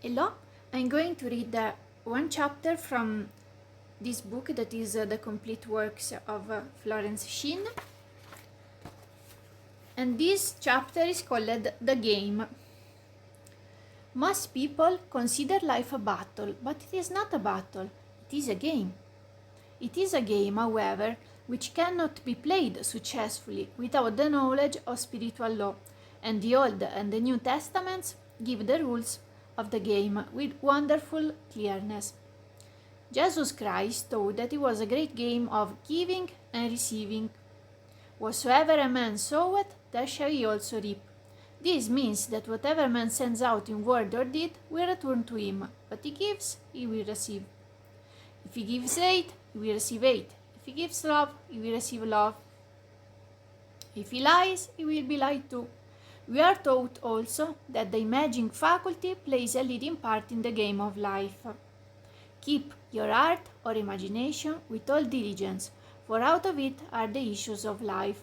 Hello, I'm going to read one chapter from this book that is the complete works of Florence Shinn. And this chapter is called The Game. Most people consider life a battle, but it is not a battle, it is a game. It is a game, however, which cannot be played successfully without the knowledge of spiritual law, and the Old and the New Testaments give the rules of the game with wonderful clearness. Jesus Christ taught that it was a great game of giving and receiving. Whatsoever a man soweth, that shall he also reap. This means that whatever man sends out in word or deed will return to him. What he gives, he will receive. If he gives hate, he will receive hate. If he gives love, he will receive love. If he lies, he will be lied to. We are taught also that the imagining faculty plays a leading part in the game of life. Keep your art or imagination with all diligence, for out of it are the issues of life.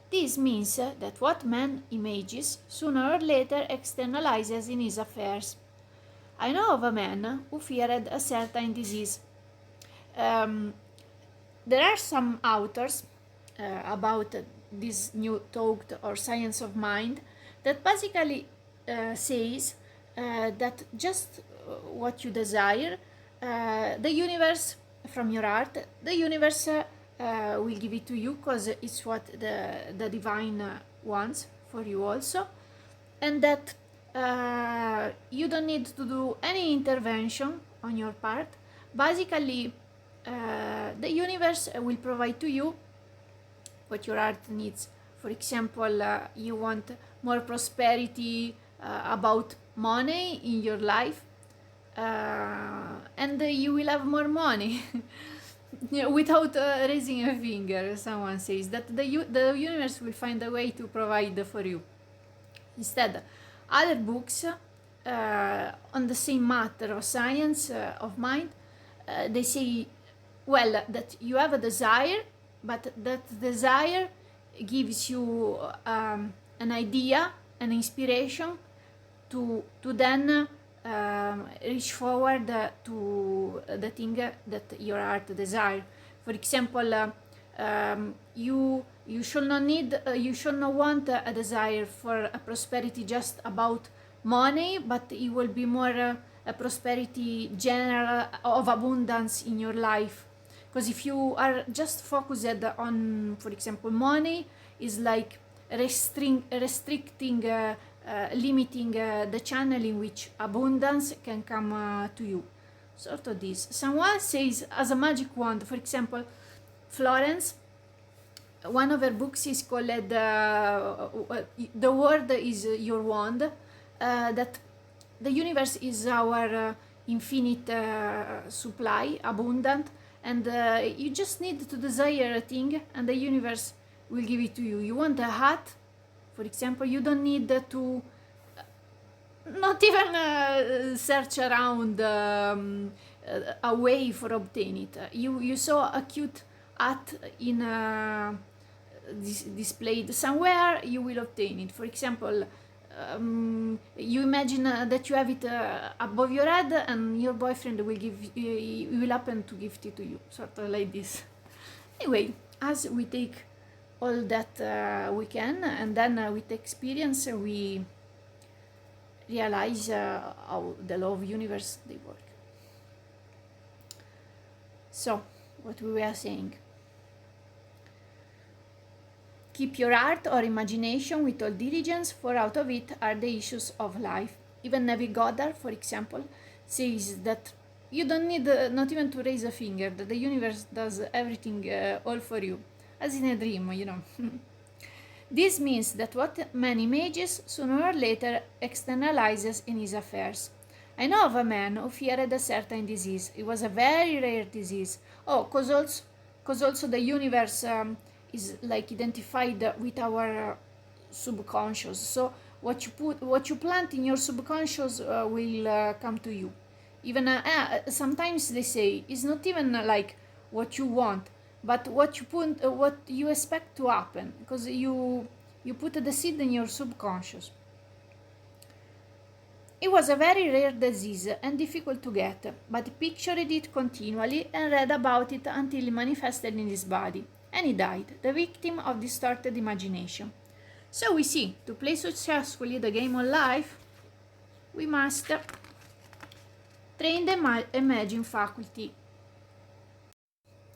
This means that what man images sooner or later externalizes in his affairs. I know of a man who feared a certain disease. There are some authors about this new thought or science of mind that basically says that just what you desire, the universe from your heart, the universe will give it to you because it's what the divine wants for you also, and that you don't need to do any intervention on your part. Basically, the universe will provide to you what your heart needs. For example, you want more prosperity about money in your life, and you will have more money without raising a finger. Someone says that the universe will find a way to provide for you. Instead, other books on the same matter of science of mind, they say, well, that you have a desire, but that desire gives you an idea, an inspiration to then reach forward to the thing that your heart desires. For example, you should not need, you should not want a desire for a prosperity just about money, but it will be more a prosperity general of abundance in your life. Because if you are just focused on, for example, money, is like restricting, limiting the channel in which abundance can come to you. Sort of this. Someone says as a magic wand, for example, Florence, one of her books is called The Word is Your Wand, that the universe is our infinite supply, abundant, and you just need to desire a thing and the universe will give it to you. You want a hat, for example, you don't need to not even search around a way for obtaining it. You saw a cute hat in displayed somewhere, you will obtain it. For example, you imagine that you have it above your head and your boyfriend will will happen to gift it to you, sort of like this. Anyway, as we take all that we can, and then with experience we realize how the law of universe they work. So, what we were saying. Keep your art or imagination with all diligence, for out of it are the issues of life. Even Neville Goddard, for example, says that you don't need not even to raise a finger, that the universe does everything all for you, as in a dream, you know. This means that what man images sooner or later externalizes in his affairs. I know of a man who feared a certain disease. It was a very rare disease. Oh, cause also the universe is like identified with our subconscious. So what you plant in your subconscious will come to you. Even sometimes they say it's not even like what you want, but what you expect to happen, because you put the seed in your subconscious. It was a very rare disease and difficult to get, but he pictured it continually and read about it until it manifested in his body, and he died, the victim of distorted imagination. So we see, to play successfully the game of life, we must train the imaging faculty.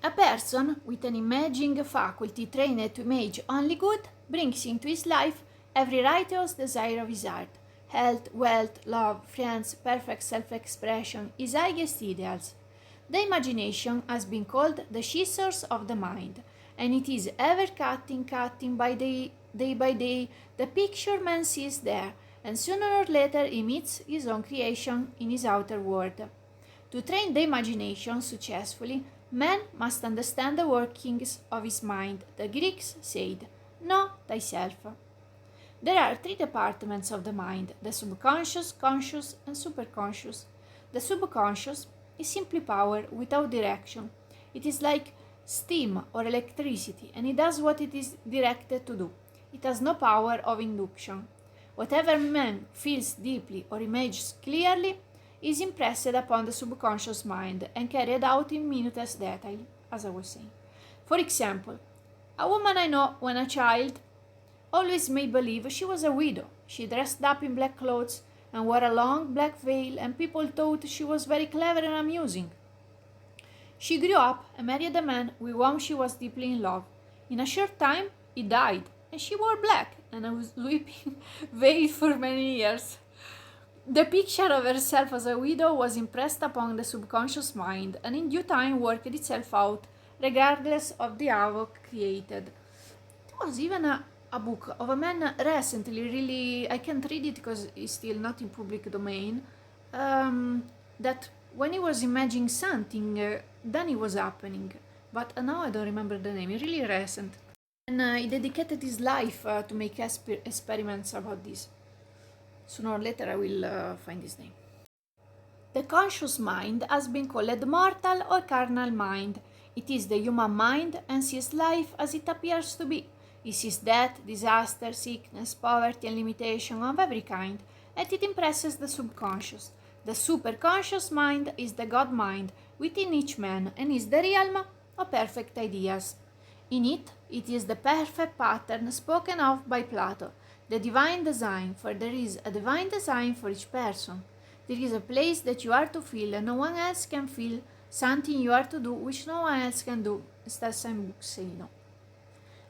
A person with an imaging faculty trained to image only good brings into his life every righteous desire of his heart. Health, wealth, love, friends, perfect self-expression, his highest ideals. The imagination has been called the scissors of the mind, and it is ever cutting by day by day the picture man sees there, and sooner or later he meets his own creation in his outer world. To train the imagination successfully, man must understand the workings of his mind. The Greeks said, "Know thyself." There are three departments of the mind: the subconscious, conscious, and superconscious. The subconscious is simply power without direction. It is like steam or electricity, and it does what it is directed to do. It has no power of induction. Whatever man feels deeply or images clearly is impressed upon the subconscious mind and carried out in minutest detail, as I was saying. For example, a woman I know when a child always made believe she was a widow. She dressed up in black clothes and wore a long black veil, and people thought she was very clever and amusing. She grew up and married a man with whom she was deeply in love. In a short time, he died, and she wore black and a weeping veil for many years. The picture of herself as a widow was impressed upon the subconscious mind, and in due time worked itself out, regardless of the havoc created. There was even a book of a man recently, really, I can't read it because it's still not in public domain, that when he was imagining something, then it was happening. But now I don't remember the name, it's really recent. And he dedicated his life to make experiments about this. Sooner or later I will find his name. The conscious mind has been called mortal or carnal mind. It is the human mind and sees life as it appears to be. It sees death, disaster, sickness, poverty, and limitation of every kind, and it impresses the subconscious. The superconscious mind is the God mind within each man and is the realm of perfect ideas. In it, it is the perfect pattern spoken of by Plato, the divine design, for there is a divine design for each person. There is a place that you are to feel and no one else can feel, something you are to do which no one else can do, as the same book say, no.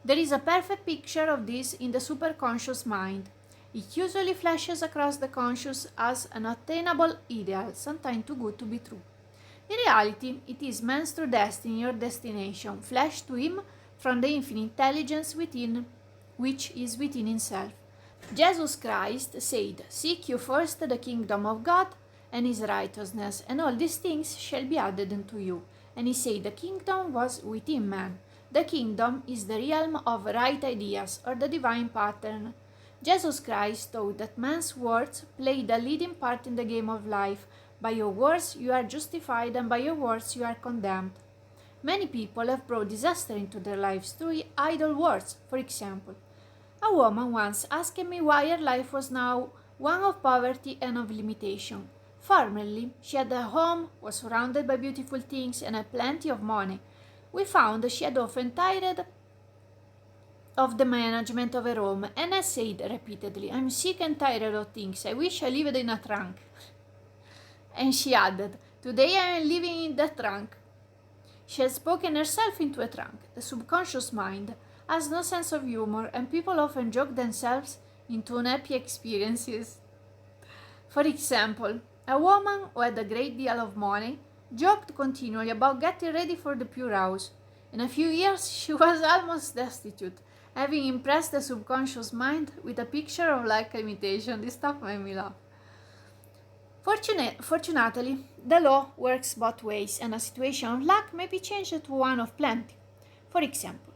There is a perfect picture of this in the superconscious mind. It usually flashes across the conscious as an attainable ideal, sometimes too good to be true. In reality, it is man's true destiny or destination, flashed to him from the infinite intelligence within, which is within himself. Jesus Christ said, "Seek you first the kingdom of God and his righteousness, and all these things shall be added unto you." And he said the kingdom was within man. The kingdom is the realm of right ideas, or the divine pattern. Jesus Christ taught that man's words play the leading part in the game of life. By your words you are justified, and by your words you are condemned. Many people have brought disaster into their lives through idle words. For example, a woman once asked me why her life was now one of poverty and of limitation. Formerly, she had a home, was surrounded by beautiful things, and had plenty of money. We found she had often tired of the management of her home, and has said repeatedly, "I'm sick and tired of things. I wish I lived in a trunk." And she added, "Today I am living in the trunk." She has spoken herself into a trunk. The subconscious mind has no sense of humor, and people often joke themselves into unhappy experiences. For example, a woman who had a great deal of money joked continually about getting ready for the poor house. In a few years, she was almost destitute, having impressed the subconscious mind with a picture of lack limitation. This stuff made me laugh. Fortunately, the law works both ways, and a situation of lack may be changed to one of plenty. For example,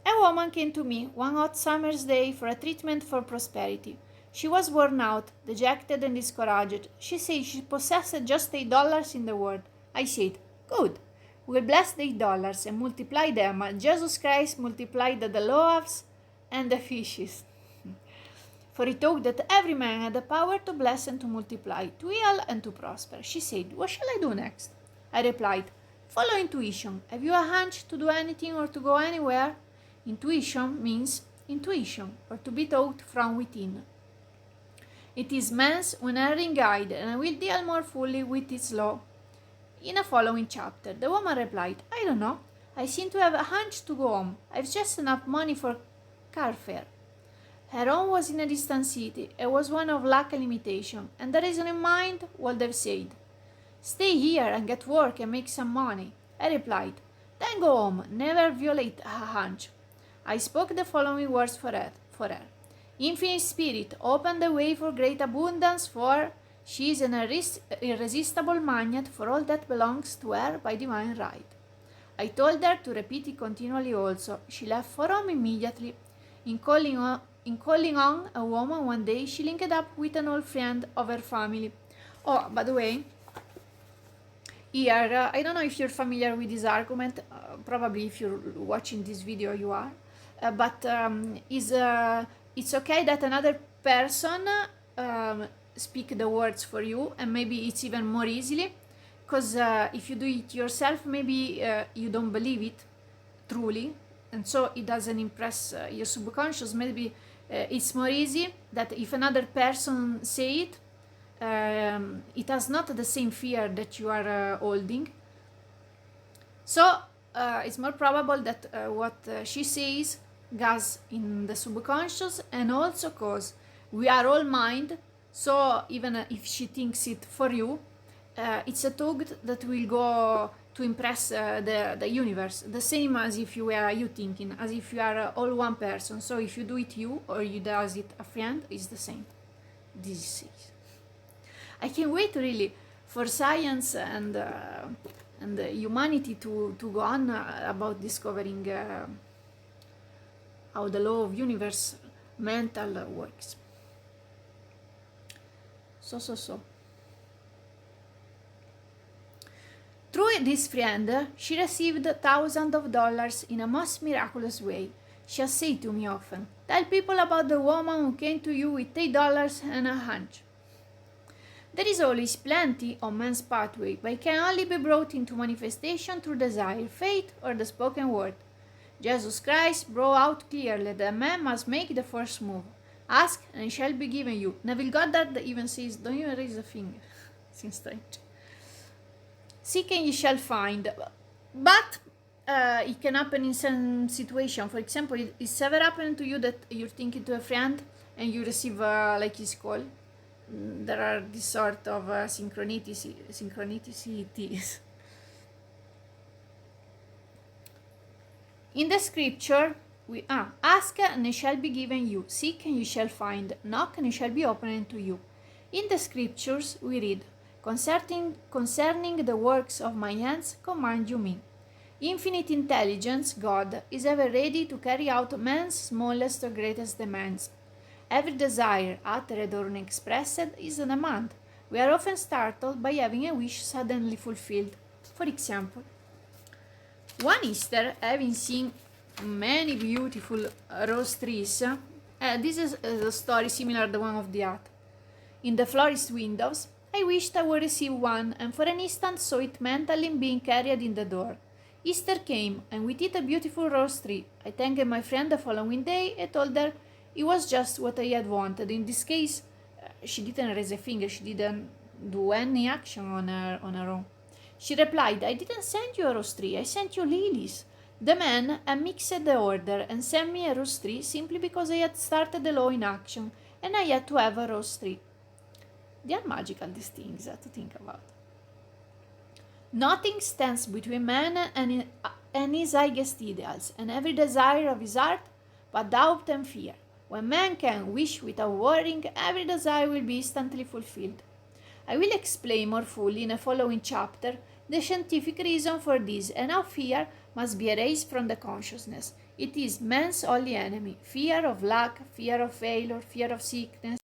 a woman came to me one hot summer's day for a treatment for prosperity. She was worn out, dejected, and discouraged. She said she possessed just $8 in the world. I said, "Good. We'll bless the $8 and multiply them. Jesus Christ multiplied the loaves and the fishes." for he thought that every man had the power to bless and to multiply, to heal and to prosper. She said, "What shall I do next?" I replied, "Follow intuition. Have you a hunch to do anything or to go anywhere?" Intuition means intuition, or to be taught from within. It is man's unerring guide, and I will deal more fully with its law in a following chapter. The woman replied, "I don't know. I seem to have a hunch to go home. I've just enough money for car fare." Her home was in a distant city. It was one of luck and limitation, and the reason in mind would have said, "Stay here and get work and make some money." I replied, "Then go home. Never violate a hunch." I spoke the following words for her. Infinite Spirit, open the way for great abundance, for she is an irresistible magnet for all that belongs to her by divine right. I told her to repeat it continually also. She left for home immediately. In calling on a woman one day, she linked up with an old friend of her family. Oh, by the way, here, I don't know if you're familiar with this argument. Probably if you're watching this video, you are. But it's okay that another person speak the words for you, and maybe it's even more easily, because if you do it yourself, maybe you don't believe it truly, and so it doesn't impress your subconscious. Maybe it's more easy that if another person say it, it has not the same fear that you are holding. So it's more probable that what she says goes in the subconscious, and also because we are all mind. So even if she thinks it for you, it's a thought that will go to impress the universe, the same as if you were you thinking, as if you are all one person. So if you do it you, or you does it a friend, it's the same. This is. I can't wait really for science and humanity to go on about discovering how the law of universe mental works. So. Through this friend, she received thousands of dollars in a most miraculous way. She has said to me often, "Tell people about the woman who came to you with $8 and a hunch." There is always plenty on man's pathway, but it can only be brought into manifestation through desire, faith, or the spoken word. Jesus Christ brought out clearly that man must make the first move. Ask and it shall be given you. Neville Goddard even says, don't even raise a finger. Seems strange. Seek and you shall find. But it can happen in some situation. For example, it's ever happened to you that you're thinking to a friend and you receive like his call? There are this sort of synchronicities. In the scripture, we ask and it shall be given you, seek and you shall find, knock and it shall be opened to you. In the scriptures, we read, concerning the works of my hands, command you me. Infinite intelligence, God, is ever ready to carry out man's smallest or greatest demands. Every desire, uttered or unexpressed, is a demand. We are often startled by having a wish suddenly fulfilled. For example, one Easter, having seen many beautiful rose trees, this is a story similar to the one of the hut. In the florist windows, I wished I would receive one, and for an instant saw it mentally being carried in the door. Easter came, and with it a beautiful rose tree. I thanked my friend the following day and told her it was just what I had wanted. In this case, she didn't raise a finger, she didn't do any action on her own. She replied, I didn't send you a rose tree, I sent you lilies. The man mixed the order and sent me a rose tree simply because I had started the law in action and I had to have a rose tree. They are magical, these things, to think about. Nothing stands between man and his highest ideals, and every desire of his heart, but doubt and fear. When man can wish without worrying, every desire will be instantly fulfilled. I will explain more fully in a following chapter the scientific reason for this and how fear must be erased from the consciousness. It is man's only enemy, fear of lack, fear of failure, fear of sickness.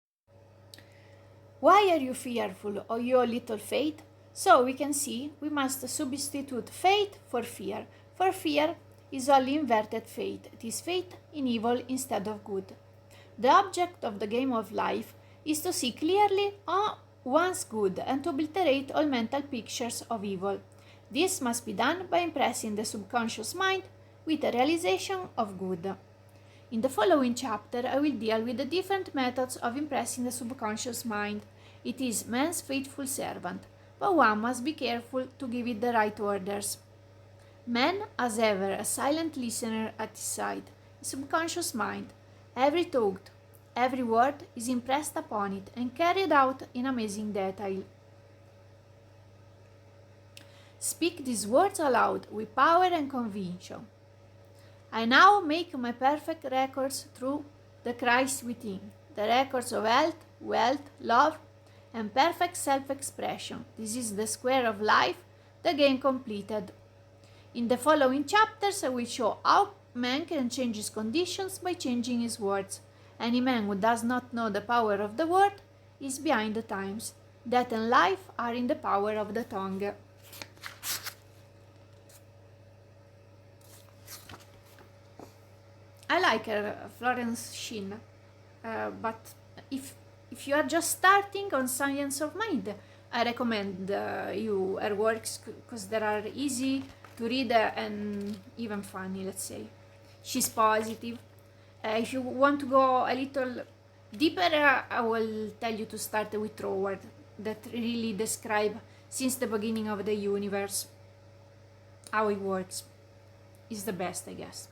Why are you fearful, O you little faith? So we can see we must substitute faith for fear, for fear is only inverted faith. It is faith in evil instead of good. The object of the game of life is to see clearly one's good and to obliterate all mental pictures of evil. This must be done by impressing the subconscious mind with a realization of good. In the following chapter, I will deal with the different methods of impressing the subconscious mind. It is man's faithful servant, but one must be careful to give it the right orders. Man has ever a silent listener at his side, a subconscious mind. Every thought, every word is impressed upon it and carried out in amazing detail. Speak these words aloud with power and conviction. I now make my perfect records through the Christ within, the records of health, wealth, love, and perfect self-expression. This is the square of life, the game completed. In the following chapters, I will show how man can change his conditions by changing his words. Any man who does not know the power of the word is behind the times. Death and life are in the power of the tongue. I like her, Florence Shinn, but if you are just starting on Science of Mind, I recommend you her works because they are easy to read and even funny, let's say. She's positive. If you want to go a little deeper, I will tell you to start with Troward, that really describe since the beginning of the universe how it works. Is the best, I guess.